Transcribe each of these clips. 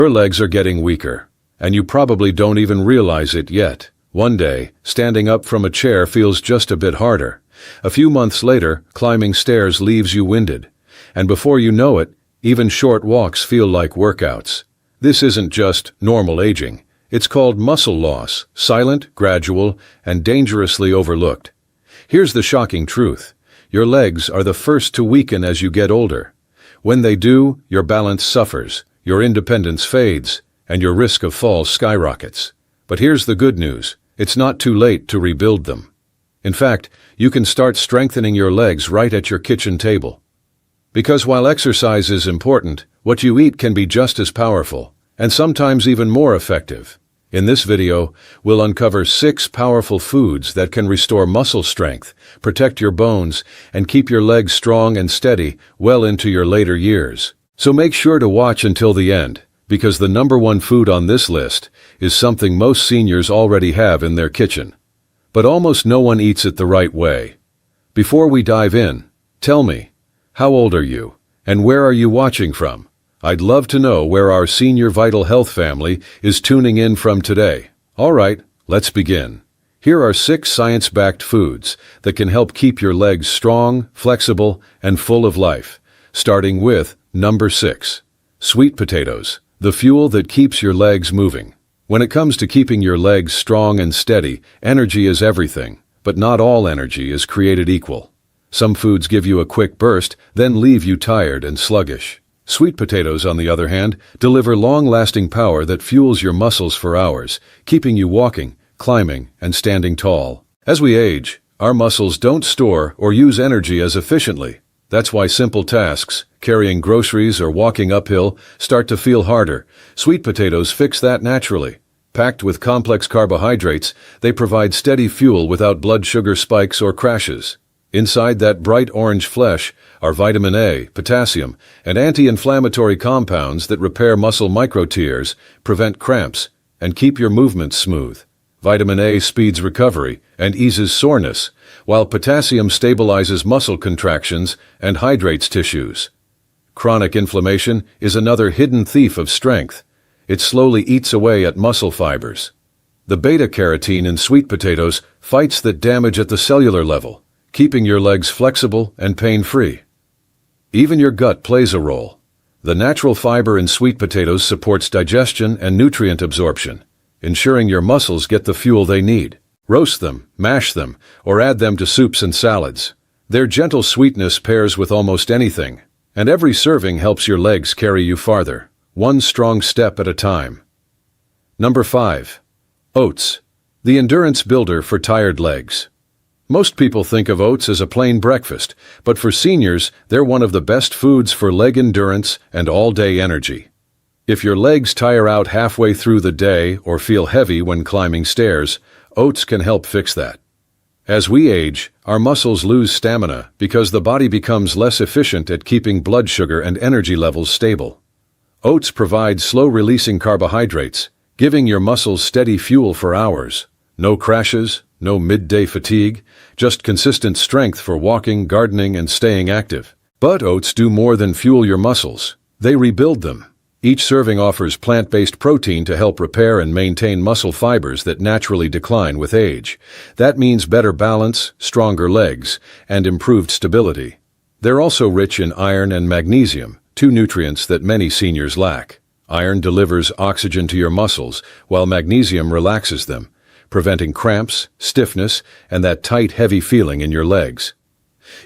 Your legs are getting weaker, and you probably don't even realize it yet. One day, standing up from a chair feels just a bit harder. A few months later, climbing stairs leaves you winded. And before you know it, even short walks feel like workouts. This isn't just normal aging. It's called muscle loss, silent, gradual, and dangerously overlooked. Here's the shocking truth. Your legs are the first to weaken as you get older. When they do, your balance suffers, your independence fades, and your risk of fall skyrockets. But here's the good news. It's not too late to rebuild them. In fact, you can start strengthening your legs right at your kitchen table. Because while exercise is important, what you eat can be just as powerful, and sometimes even more effective. In this video, we'll uncover 6 powerful foods that can restore muscle strength, protect your bones, and keep your legs strong and steady well into your later years. So make sure to watch until the end, because the #1 food on this list is something most seniors already have in their kitchen. But almost no one eats it the right way. Before we dive in, tell me, how old are you, and where are you watching from? I'd love to know where our senior Vital Health family is tuning in from today. All right, let's begin. Here are 6 science-backed foods that can help keep your legs strong, flexible, and full of life. Starting with number 6. Sweet potatoes, the fuel that keeps your legs moving. When it comes to keeping your legs strong and steady, energy is everything, but not all energy is created equal. Some foods give you a quick burst, then leave you tired and sluggish. Sweet potatoes, on the other hand, deliver long-lasting power that fuels your muscles for hours, keeping you walking, climbing, and standing tall. As we age, our muscles don't store or use energy as efficiently. That's why simple tasks, carrying groceries or walking uphill, start to feel harder. Sweet potatoes fix that naturally. Packed with complex carbohydrates, they provide steady fuel without blood sugar spikes or crashes. Inside that bright orange flesh are vitamin A, potassium, and anti-inflammatory compounds that repair muscle microtears, prevent cramps, and keep your movements smooth. Vitamin A speeds recovery and eases soreness, while potassium stabilizes muscle contractions and hydrates tissues. Chronic inflammation is another hidden thief of strength. It slowly eats away at muscle fibers. The beta-carotene in sweet potatoes fights that damage at the cellular level, keeping your legs flexible and pain-free. Even your gut plays a role. The natural fiber in sweet potatoes supports digestion and nutrient absorption, ensuring your muscles get the fuel they need. Roast them, mash them, or add them to soups and salads. Their gentle sweetness pairs with almost anything, and every serving helps your legs carry you farther, one strong step at a time. Number 5. Oats, the endurance builder for tired legs. Most people think of oats as a plain breakfast, but for seniors, they're one of the best foods for leg endurance and all-day energy. If your legs tire out halfway through the day or feel heavy when climbing stairs, oats can help fix that. As we age, our muscles lose stamina because the body becomes less efficient at keeping blood sugar and energy levels stable. Oats provide slow-releasing carbohydrates, giving your muscles steady fuel for hours. No crashes, no midday fatigue, just consistent strength for walking, gardening, and staying active. But oats do more than fuel your muscles. They rebuild them. Each serving offers plant-based protein to help repair and maintain muscle fibers that naturally decline with age. That means better balance, stronger legs, and improved stability. They're also rich in iron and magnesium, 2 nutrients that many seniors lack. Iron delivers oxygen to your muscles, while magnesium relaxes them, preventing cramps, stiffness, and that tight, heavy feeling in your legs.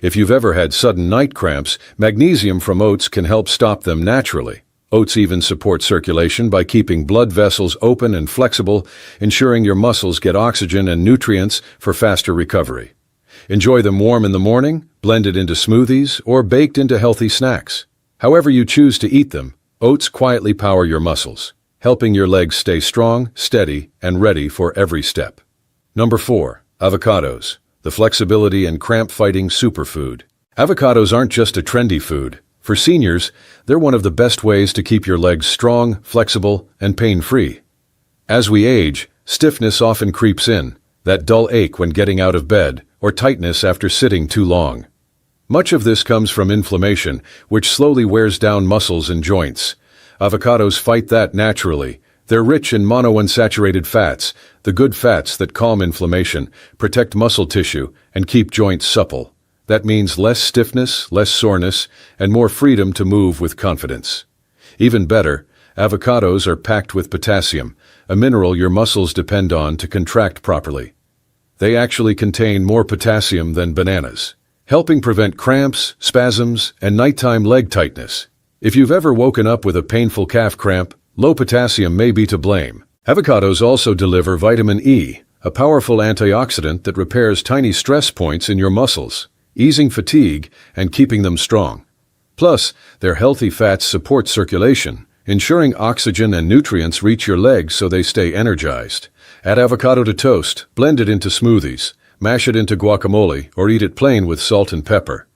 If you've ever had sudden night cramps, magnesium from oats can help stop them naturally. Oats even support circulation by keeping blood vessels open and flexible, ensuring your muscles get oxygen and nutrients for faster recovery. Enjoy them warm in the morning, blended into smoothies, or baked into healthy snacks. However you choose to eat them, oats quietly power your muscles, helping your legs stay strong, steady, and ready for every step. Number 4. Avocados, the flexibility and cramp-fighting superfood. Avocados aren't just a trendy food. For seniors, they're one of the best ways to keep your legs strong, flexible, and pain-free. As we age, stiffness often creeps in, that dull ache when getting out of bed, or tightness after sitting too long. Much of this comes from inflammation, which slowly wears down muscles and joints. Avocados fight that naturally. They're rich in monounsaturated fats, the good fats that calm inflammation, protect muscle tissue, and keep joints supple. That means less stiffness, less soreness, and more freedom to move with confidence. Even better, avocados are packed with potassium, a mineral your muscles depend on to contract properly. They actually contain more potassium than bananas, helping prevent cramps, spasms, and nighttime leg tightness. If you've ever woken up with a painful calf cramp, low potassium may be to blame. Avocados also deliver vitamin E, a powerful antioxidant that repairs tiny stress points in your muscles, easing fatigue and keeping them strong. Plus, their healthy fats support circulation, ensuring oxygen and nutrients reach your legs so they stay energized. Add avocado to toast, blend it into smoothies, mash it into guacamole, or eat it plain with salt and pepper.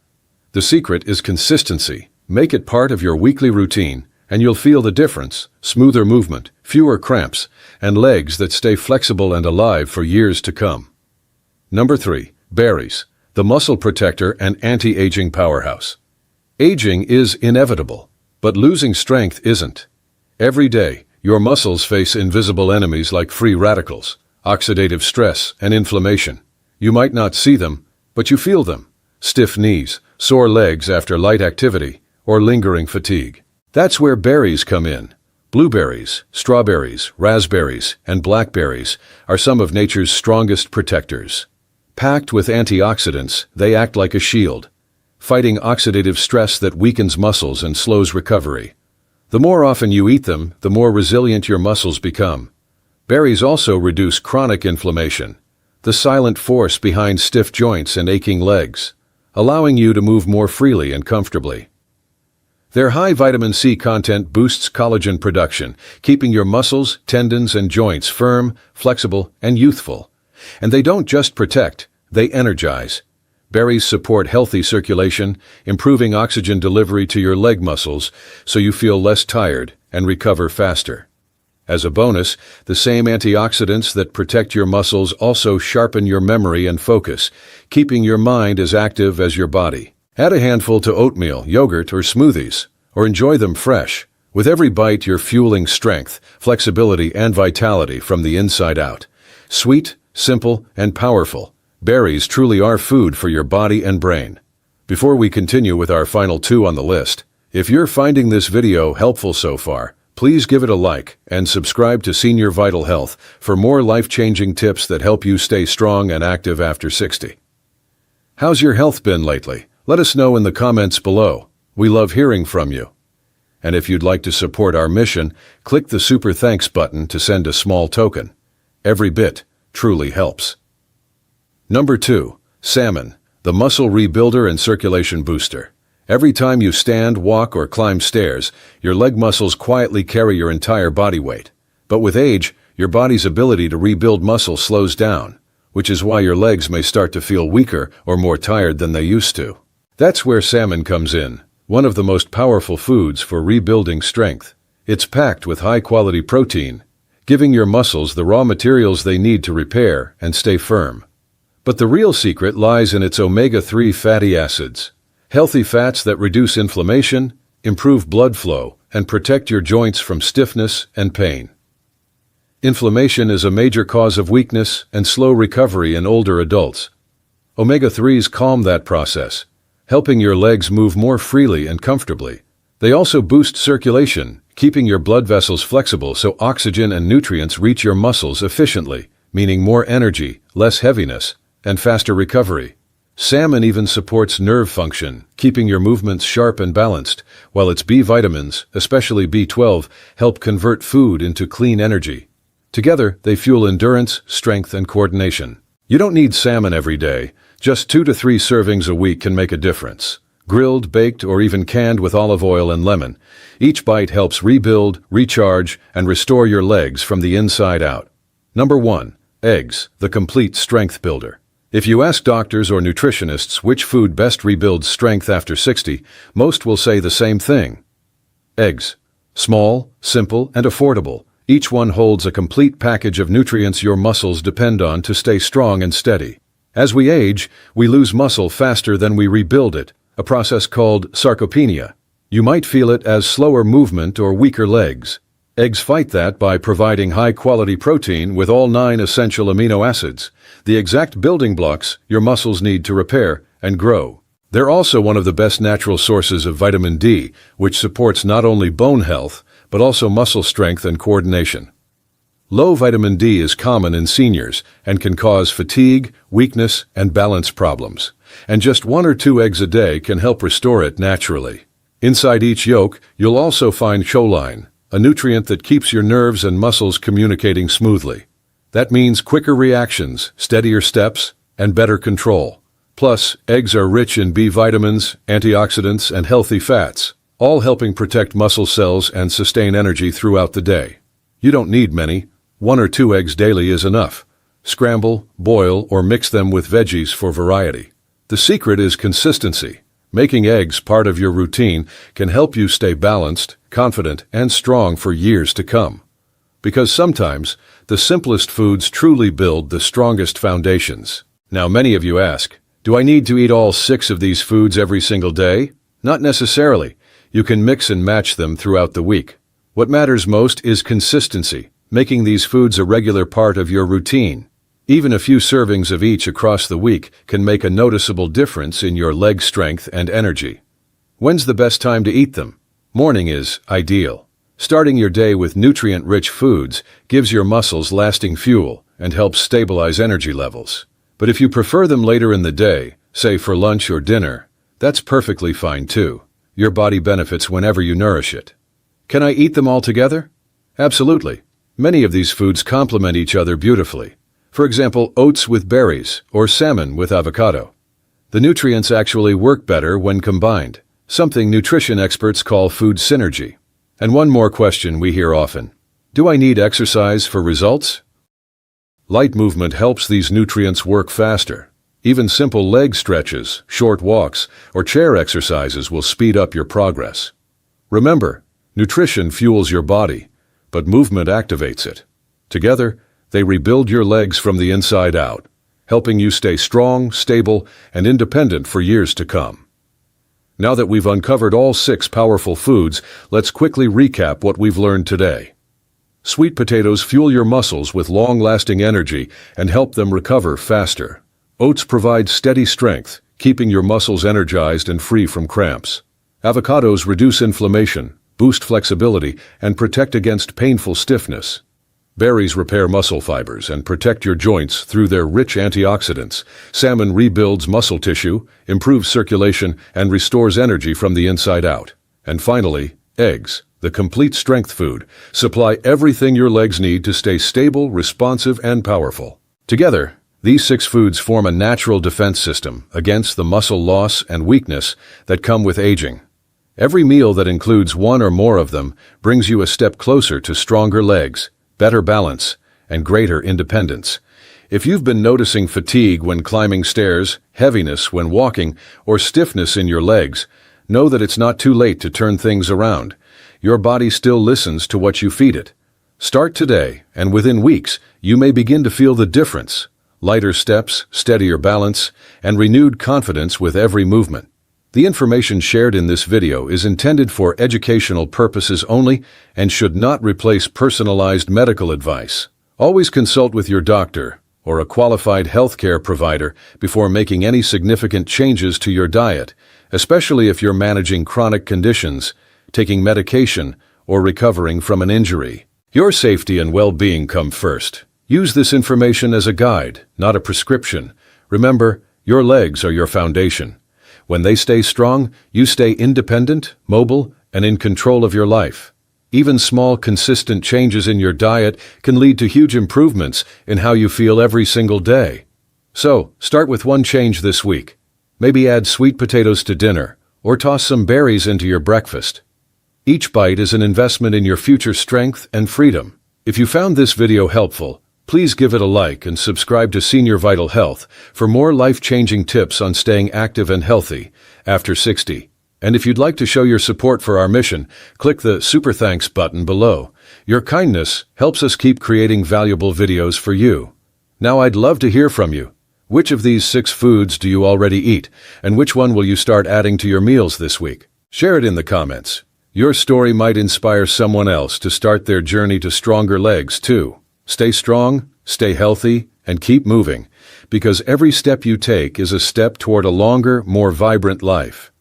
The secret is consistency. Make it part of your weekly routine, and you'll feel the difference: smoother movement, fewer cramps, and legs that stay flexible and alive for years to come. Number 3. Berries, the muscle protector and anti-aging powerhouse. Aging is inevitable, but losing strength isn't. Every day, your muscles face invisible enemies like free radicals, oxidative stress, and inflammation. You might not see them, but you feel them: stiff knees, sore legs after light activity, or lingering fatigue. That's where berries come in. Blueberries, strawberries, raspberries, and blackberries are some of nature's strongest protectors. Packed with antioxidants, they act like a shield, fighting oxidative stress that weakens muscles and slows recovery. The more often you eat them, the more resilient your muscles become. Berries also reduce chronic inflammation, the silent force behind stiff joints and aching legs, allowing you to move more freely and comfortably. Their high vitamin C content boosts collagen production, keeping your muscles, tendons, and joints firm, flexible, and youthful. And they don't just protect, they energize. Berries support healthy circulation, improving oxygen delivery to your leg muscles so you feel less tired and recover faster. As a bonus, the same antioxidants that protect your muscles also sharpen your memory and focus, keeping your mind as active as your body. Add a handful to oatmeal, yogurt, or smoothies, or enjoy them fresh. With every bite, you're fueling strength, flexibility, and vitality from the inside out. Sweet, simple, and powerful, berries truly are food for your body and brain. Before we continue with our final 2 on the list, if you're finding this video helpful so far, please give it a like and subscribe to Senior Vital Health for more life-changing tips that help you stay strong and active after 60. How's your health been lately? Let us know in the comments below. We love hearing from you. And if you'd like to support our mission, click the Super Thanks button to send a small token. Every bit truly helps. Number 2. Salmon, the muscle rebuilder and circulation booster. Every time you stand, walk, or climb stairs, your leg muscles quietly carry your entire body weight. But with age, your body's ability to rebuild muscle slows down, which is why your legs may start to feel weaker or more tired than they used to. That's where salmon comes in, one of the most powerful foods for rebuilding strength. It's packed with high-quality protein, giving your muscles the raw materials they need to repair and stay firm. But the real secret lies in its omega-3 fatty acids, healthy fats that reduce inflammation, improve blood flow, and protect your joints from stiffness and pain. Inflammation is a major cause of weakness and slow recovery in older adults. Omega-3s calm that process, helping your legs move more freely and comfortably. They also boost circulation, keeping your blood vessels flexible so oxygen and nutrients reach your muscles efficiently, meaning more energy, less heaviness, and faster recovery. Salmon even supports nerve function, keeping your movements sharp and balanced, while its B vitamins, especially B12, help convert food into clean energy. Together, they fuel endurance, strength, and coordination. You don't need salmon every day. Just 2 to 3 servings a week can make a difference. Grilled, baked, or even canned with olive oil and lemon, each bite helps rebuild, recharge, and restore your legs from the inside out. Number 1. Eggs, the complete strength builder. If you ask doctors or nutritionists which food best rebuilds strength after 60, most will say the same thing. Eggs. Small, simple, and affordable. Each one holds a complete package of nutrients your muscles depend on to stay strong and steady. As we age, we lose muscle faster than we rebuild it, a process called sarcopenia. You might feel it as slower movement or weaker legs. Eggs fight that by providing high-quality protein with all 9 essential amino acids, the exact building blocks your muscles need to repair and grow. They're also one of the best natural sources of vitamin D, which supports not only bone health, but also muscle strength and coordination. Low vitamin D is common in seniors and can cause fatigue, weakness, and balance problems. And just 1 or 2 eggs a day can help restore it naturally. Inside each yolk, you'll also find choline, a nutrient that keeps your nerves and muscles communicating smoothly. That means quicker reactions, steadier steps, and better control. Plus, eggs are rich in B vitamins, antioxidants, and healthy fats, all helping protect muscle cells and sustain energy throughout the day. You don't need many. 1 or 2 eggs daily is enough. Scramble, boil, or mix them with veggies for variety. The secret is consistency. Making eggs part of your routine can help you stay balanced, confident, and strong for years to come. Because sometimes, the simplest foods truly build the strongest foundations. Now, many of you ask, do I need to eat all 6 of these foods every single day? Not necessarily. You can mix and match them throughout the week. What matters most is consistency, making these foods a regular part of your routine. Even a few servings of each across the week can make a noticeable difference in your leg strength and energy. When's the best time to eat them? Morning is ideal. Starting your day with nutrient-rich foods gives your muscles lasting fuel and helps stabilize energy levels. But if you prefer them later in the day, say for lunch or dinner, that's perfectly fine too. Your body benefits whenever you nourish it. Can I eat them all together? Absolutely. Many of these foods complement each other beautifully. For example, oats with berries or salmon with avocado. The nutrients actually work better when combined, something nutrition experts call food synergy. And one more question we hear often. Do I need exercise for results? Light movement helps these nutrients work faster. Even simple leg stretches, short walks, or chair exercises will speed up your progress. Remember, nutrition fuels your body, but movement activates it. Together, they rebuild your legs from the inside out, helping you stay strong, stable, and independent for years to come. Now that we've uncovered all 6 powerful foods, let's quickly recap what we've learned today. Sweet potatoes fuel your muscles with long-lasting energy and help them recover faster. Oats provide steady strength, keeping your muscles energized and free from cramps. Avocados reduce inflammation, boost flexibility, and protect against painful stiffness. Berries repair muscle fibers and protect your joints through their rich antioxidants. Salmon rebuilds muscle tissue, improves circulation, and restores energy from the inside out. And finally, eggs, the complete strength food, supply everything your legs need to stay stable, responsive, and powerful. Together, these 6 foods form a natural defense system against the muscle loss and weakness that come with aging. Every meal that includes 1 or more of them brings you a step closer to stronger legs, better balance, and greater independence. If you've been noticing fatigue when climbing stairs, heaviness when walking, or stiffness in your legs, know that it's not too late to turn things around. Your body still listens to what you feed it. Start today, and within weeks, you may begin to feel the difference. Lighter steps, steadier balance, and renewed confidence with every movement. The information shared in this video is intended for educational purposes only and should not replace personalized medical advice. Always consult with your doctor or a qualified healthcare provider before making any significant changes to your diet, especially if you're managing chronic conditions, taking medication, or recovering from an injury. Your safety and well-being come first. Use this information as a guide, not a prescription. Remember, your legs are your foundation. When they stay strong, you stay independent, mobile, and in control of your life. Even small, consistent changes in your diet can lead to huge improvements in how you feel every single day. So, start with one change this week. Maybe add sweet potatoes to dinner, or toss some berries into your breakfast. Each bite is an investment in your future strength and freedom. If you found this video helpful, please give it a like and subscribe to Senior Vital Health for more life-changing tips on staying active and healthy after 60. And if you'd like to show your support for our mission, click the Super Thanks button below. Your kindness helps us keep creating valuable videos for you. Now I'd love to hear from you. Which of these 6 foods do you already eat, and which one will you start adding to your meals this week? Share it in the comments. Your story might inspire someone else to start their journey to stronger legs too. Stay strong, stay healthy, and keep moving, because every step you take is a step toward a longer, more vibrant life.